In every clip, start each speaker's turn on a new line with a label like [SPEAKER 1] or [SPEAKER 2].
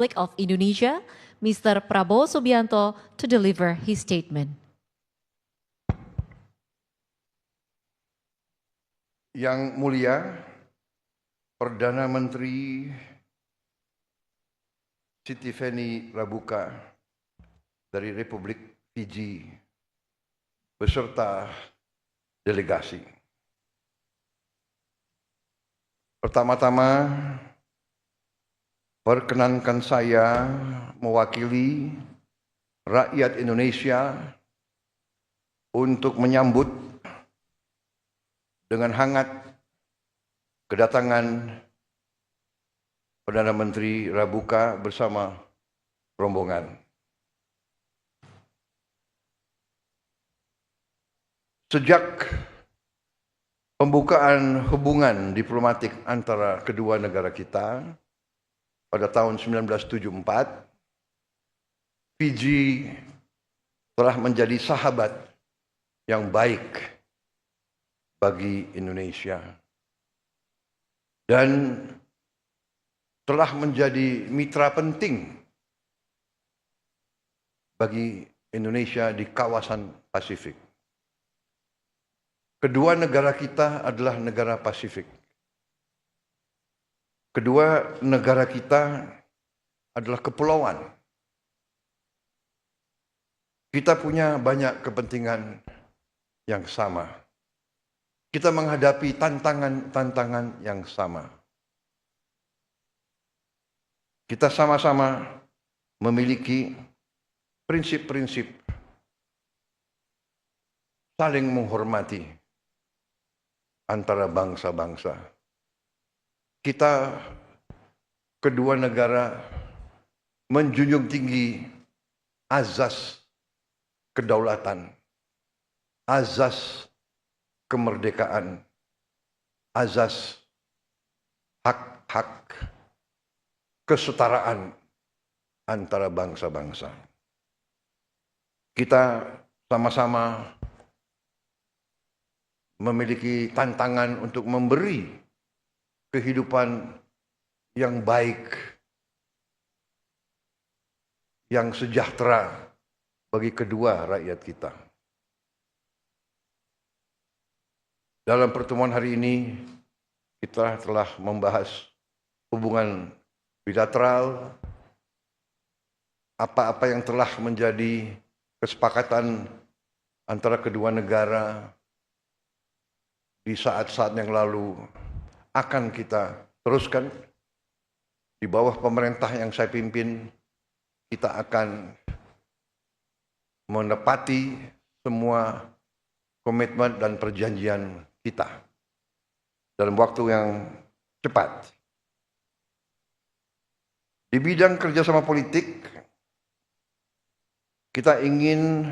[SPEAKER 1] Republic of Indonesia, Mr. Prabowo Subianto, to deliver his statement.
[SPEAKER 2] Yang Mulia, Perdana Menteri Sitiveni Rabuka dari Republik Fiji beserta delegasi. Pertama-tama, perkenankan saya mewakili rakyat Indonesia untuk menyambut dengan hangat kedatangan Perdana Menteri Rabuka bersama rombongan. Sejak pembukaan hubungan diplomatik antara kedua negara kita pada tahun 1974, Fiji telah menjadi sahabat yang baik bagi Indonesia dan telah menjadi mitra penting bagi Indonesia di kawasan Pasifik. Kedua negara kita adalah negara Pasifik. Kedua negara kita adalah kepulauan. Kita punya banyak kepentingan yang sama. Kita menghadapi tantangan-tantangan yang sama. Kita sama-sama memiliki prinsip-prinsip saling menghormati antara bangsa-bangsa. Kita kedua negara menjunjung tinggi azas kedaulatan, azas kemerdekaan, azas hak-hak kesetaraan antara bangsa-bangsa. Kita sama-sama memiliki tantangan untuk memberi kehidupan yang baik, yang sejahtera bagi kedua rakyat kita. Dalam pertemuan hari ini, kita telah membahas hubungan bilateral, apa-apa yang telah menjadi kesepakatan antara kedua negara di saat-saat yang lalu akan kita teruskan. Di bawah pemerintah yang saya pimpin, kita akan menepati semua komitmen dan perjanjian kita dalam waktu yang cepat. Di bidang kerjasama politik, kita ingin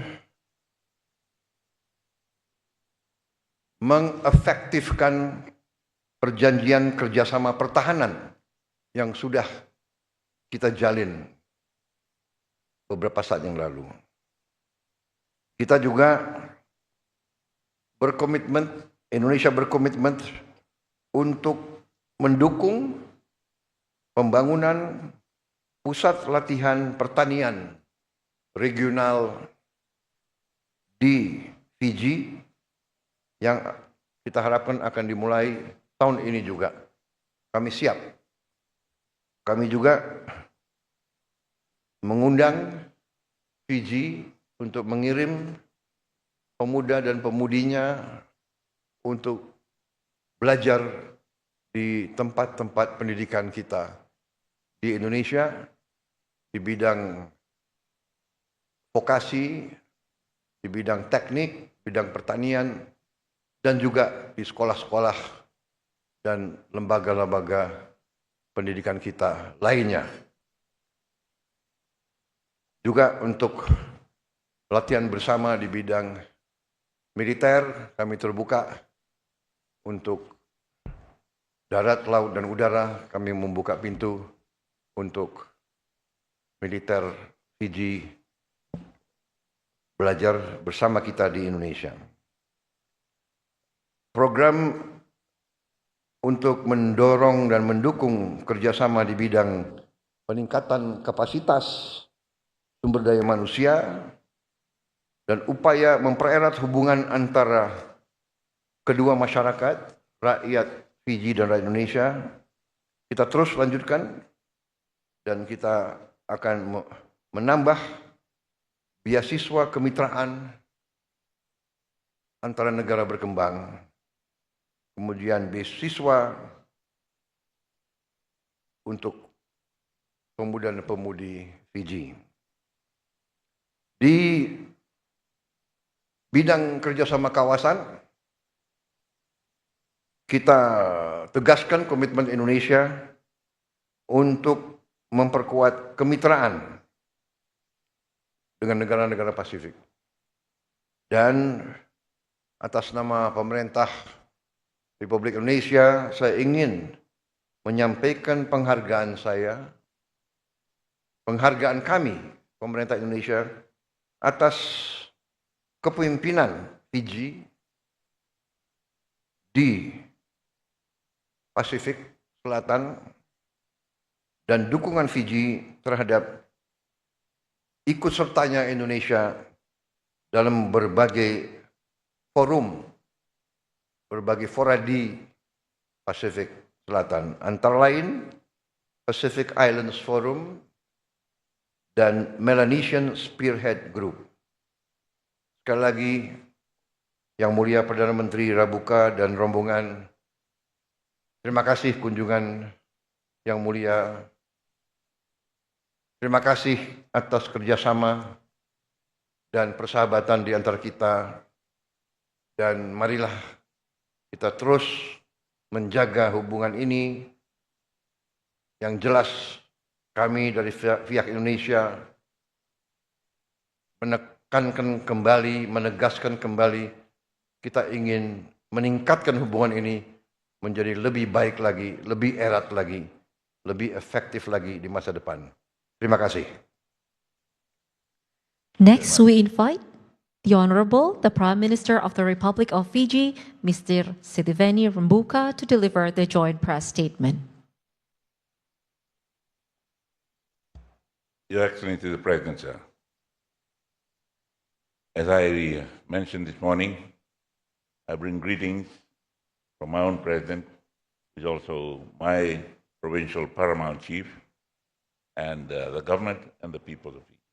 [SPEAKER 2] mengefektifkan perjanjian kerjasama pertahanan yang sudah kita jalin beberapa saat yang lalu. Kita juga berkomitmen, Indonesia berkomitmen untuk mendukung pembangunan pusat latihan pertanian regional di Fiji yang kita harapkan akan dimulai tahun ini juga. Kami siap. Kami juga mengundang Fiji untuk mengirim pemuda dan pemudinya untuk belajar di tempat-tempat pendidikan kita di Indonesia, di bidang vokasi, di bidang teknik, bidang pertanian, dan juga di sekolah-sekolah dan lembaga-lembaga pendidikan kita lainnya. Juga untuk latihan bersama di bidang militer, kami terbuka untuk darat, laut, dan udara. Kami membuka pintu untuk militer Fiji belajar bersama kita di Indonesia. Program untuk mendorong dan mendukung kerjasama di bidang peningkatan kapasitas sumber daya manusia, dan upaya mempererat hubungan antara kedua masyarakat, rakyat Fiji dan rakyat Indonesia, kita terus lanjutkan dan kita akan menambah beasiswa kemitraan antara negara berkembang, kemudian beasiswa untuk pemuda dan pemudi Fiji. Di bidang kerjasama kawasan, kita tegaskan komitmen Indonesia untuk memperkuat kemitraan dengan negara-negara Pasifik. Dan atas nama pemerintah Republik Indonesia, saya ingin menyampaikan penghargaan kami, pemerintah Indonesia, atas kepemimpinan Fiji di Pasifik Selatan dan dukungan Fiji terhadap ikut sertanya Indonesia dalam berbagai fora di Pasifik Selatan, antara lain Pacific Islands Forum dan Melanesian Spearhead Group. Sekali lagi, Yang Mulia Perdana Menteri Rabuka dan rombongan, terima kasih kunjungan Yang Mulia. Terima kasih atas kerjasama dan persahabatan di antara kita. Dan marilah kita terus menjaga hubungan ini. Yang jelas kami dari pihak Indonesia menekankan kembali, menegaskan kembali, kita ingin meningkatkan hubungan ini menjadi lebih baik lagi, lebih erat lagi, lebih efektif lagi di masa depan. Terima kasih.
[SPEAKER 1] Next, we invite the Honorable, the Prime Minister of the Republic of Fiji, Mr. Sitiveni Rabuka, to deliver the joint press statement.
[SPEAKER 3] Your Excellency the President, sir. As I mentioned this morning, I bring greetings from my own President, who is also my provincial paramount chief, and the government and the people of Fiji.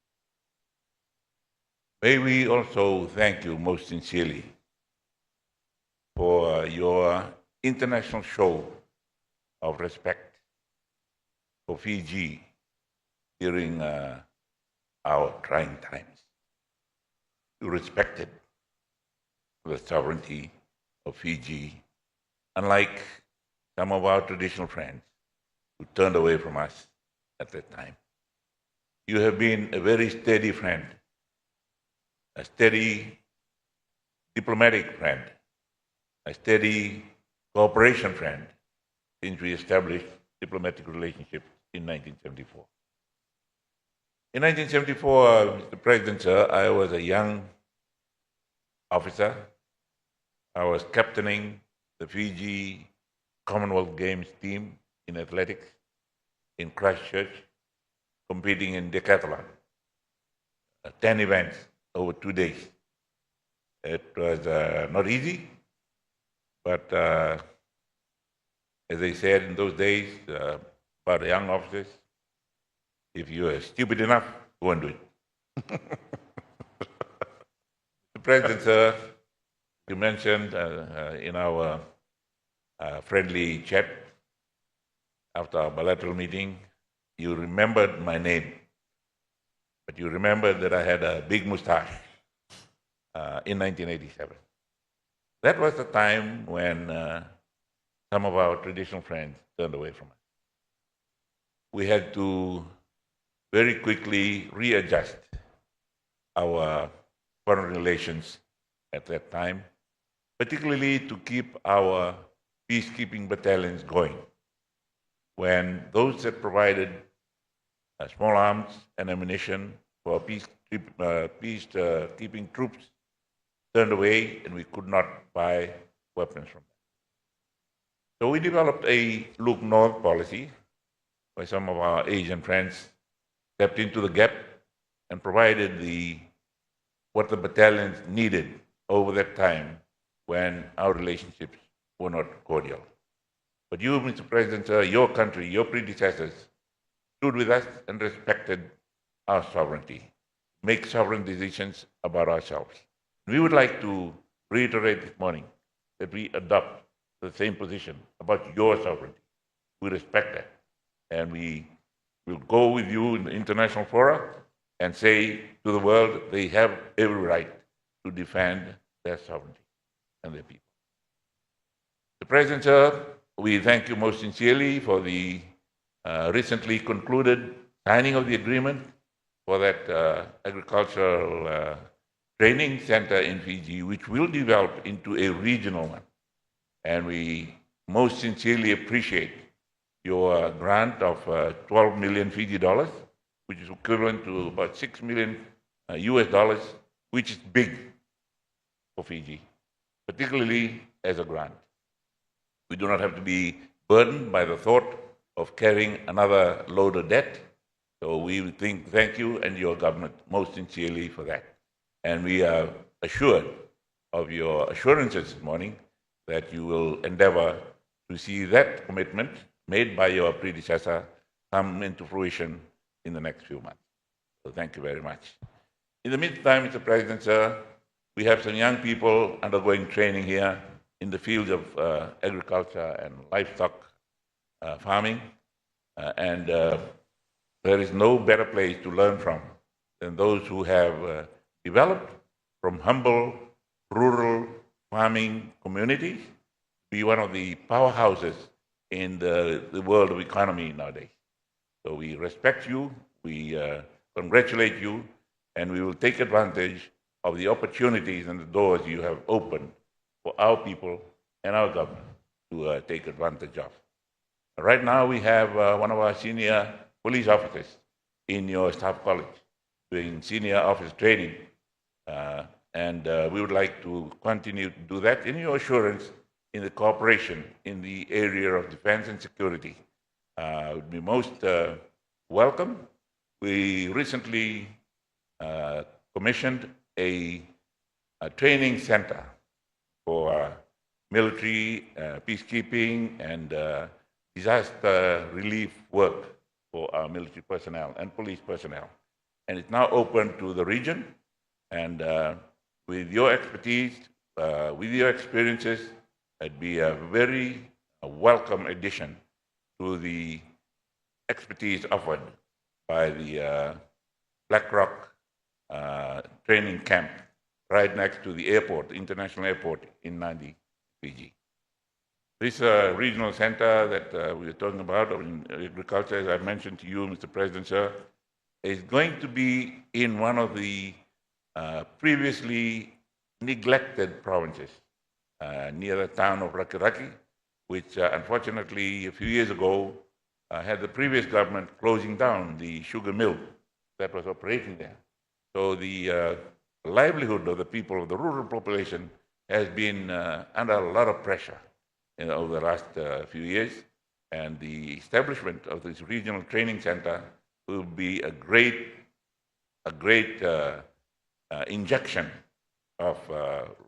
[SPEAKER 3] May we also thank you most sincerely for your international show of respect for Fiji during our trying times. You respected the sovereignty of Fiji, unlike some of our traditional friends who turned away from us at that time. You have been a very steady friend, a steady diplomatic friend, a steady cooperation friend since we established diplomatic relationships in 1974. In 1974, Mr. President, sir, I was a young officer. I was captaining the Fiji Commonwealth Games team in athletics in Christchurch, competing in decathlon, 10 events over 2 days. It was not easy, but as they said in those days about young officers, if you are stupid enough, go and do it. The President, sir, you mentioned in our friendly chat after our bilateral meeting, you remembered my name, but you remembered that I had a big mustache in 1987. That was the time when some of our traditional friends turned away from us. We had to very quickly readjust our foreign relations at that time, particularly to keep our peacekeeping battalions going. When those that provided small arms and ammunition for peacekeeping troops turned away, and we could not buy weapons from them. So we developed a look north policy, where some of our Asian friends stepped into the gap and provided what the battalions needed over that time when our relationships were not cordial. But you, Mr. President, your country, your predecessors stood with us and respected our sovereignty, make sovereign decisions about ourselves. We would like to reiterate this morning that we adopt the same position about your sovereignty. We respect that. And we will go with you in the international fora and say to the world they have every right to defend their sovereignty and their people. Mr. President, sir, we thank you most sincerely for the recently concluded signing of the agreement for that agricultural training center in Fiji, which will develop into a regional one. And we most sincerely appreciate your grant of 12 million Fiji dollars, which is equivalent to about 6 million US dollars, which is big for Fiji, particularly as a grant. We do not have to be burdened by the thought of carrying another load of debt. So we thank you and your government most sincerely for that. And we are assured of your assurances this morning that you will endeavor to see that commitment made by your predecessor come into fruition in the next few months. So thank you very much. In the meantime, Mr. President, sir, we have some young people undergoing training here in the fields of agriculture and livestock farming. And there is no better place to learn from than those who have developed from humble rural farming communities to be one of the powerhouses in the world of economy nowadays. So we respect you, we congratulate you, and we will take advantage of the opportunities and the doors you have opened for our people and our government to take advantage of. Right now we have one of our senior police officers in your staff college doing senior officer training, and we would like to continue to do that in your assurance in the cooperation in the area of defense and security. Would be most welcome. We recently commissioned a training center for military, peacekeeping, and disaster relief work for our military personnel and police personnel. And it's now open to the region. And with your expertise, with your experiences, it'd be a very welcome addition to the expertise offered by the Black Rock training camp right next to the airport, international airport in Nadi, Fiji. This regional center that we are talking about in agriculture, as I mentioned to you, Mr. President, sir, is going to be in one of the previously neglected provinces near the town of Rakiraki, which unfortunately a few years ago had the previous government closing down the sugar mill that was operating there. So the livelihood of the people of the rural population has been under a lot of pressure over the last few years, and the establishment of this regional training center will be a great injection of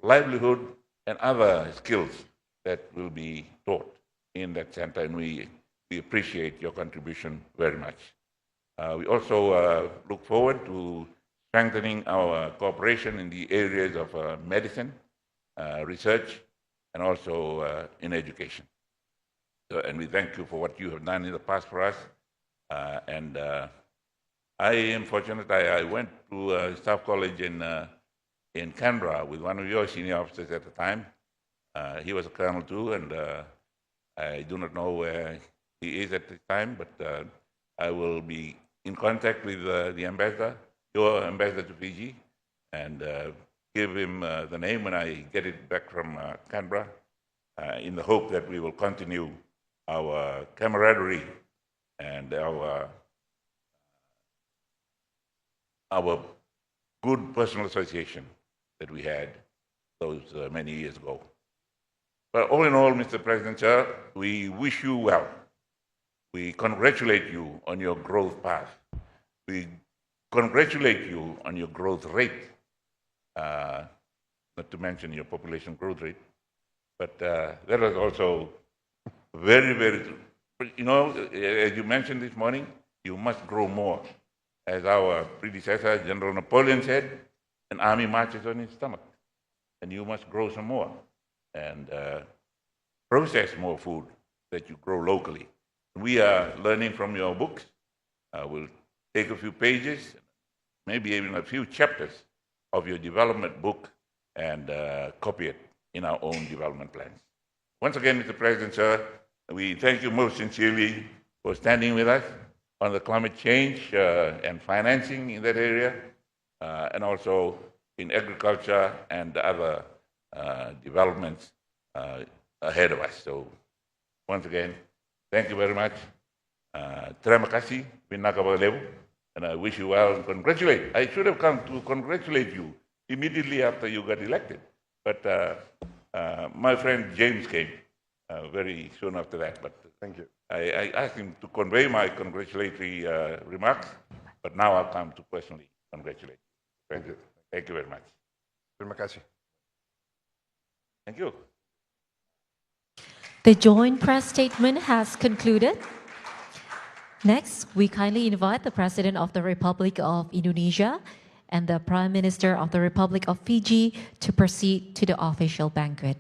[SPEAKER 3] livelihood and other skills that will be taught in that center, and we appreciate your contribution very much. We also look forward to strengthening our cooperation in the areas of medicine, research, and also in education. So, and we thank you for what you have done in the past for us. And I am fortunate. I went to staff college in Canberra with one of your senior officers at the time. He was a colonel too, and I do not know where he is at this time, but I will be in contact with the ambassador, your ambassador to Fiji, and give him the name when I get it back from Canberra, in the hope that we will continue our camaraderie and our good personal association that we had those many years ago. But all in all, Mr. President, sir, we wish you well. We congratulate you on your growth path. We congratulate you on your growth rate, not to mention your population growth rate. But that was also very, very, you know, as you mentioned this morning, you must grow more. As our predecessor, General Napoleon said, an army marches on its stomach, and you must grow some more and process more food that you grow locally. We are learning from your books. We'll take a few pages, maybe even a few chapters of your development book and copy it in our own development plans. Once again, Mr. President, sir, we thank you most sincerely for standing with us on the climate change and financing in that area, and also in agriculture and other developments ahead of us. So once again, thank you very much. Terima kasih, and I wish you well and congratulate. I should have come to congratulate you immediately after you got elected, but my friend James came very soon after that. But
[SPEAKER 2] Thank you.
[SPEAKER 3] I asked him to convey my congratulatory remarks, but now I'll come to personally congratulate you.
[SPEAKER 2] Thank you.
[SPEAKER 3] Thank you very much.
[SPEAKER 2] Terima kasih.
[SPEAKER 3] Thank you.
[SPEAKER 1] The joint press statement has concluded. Next, we kindly invite the President of the Republic of Indonesia and the Prime Minister of the Republic of Fiji to proceed to the official banquet.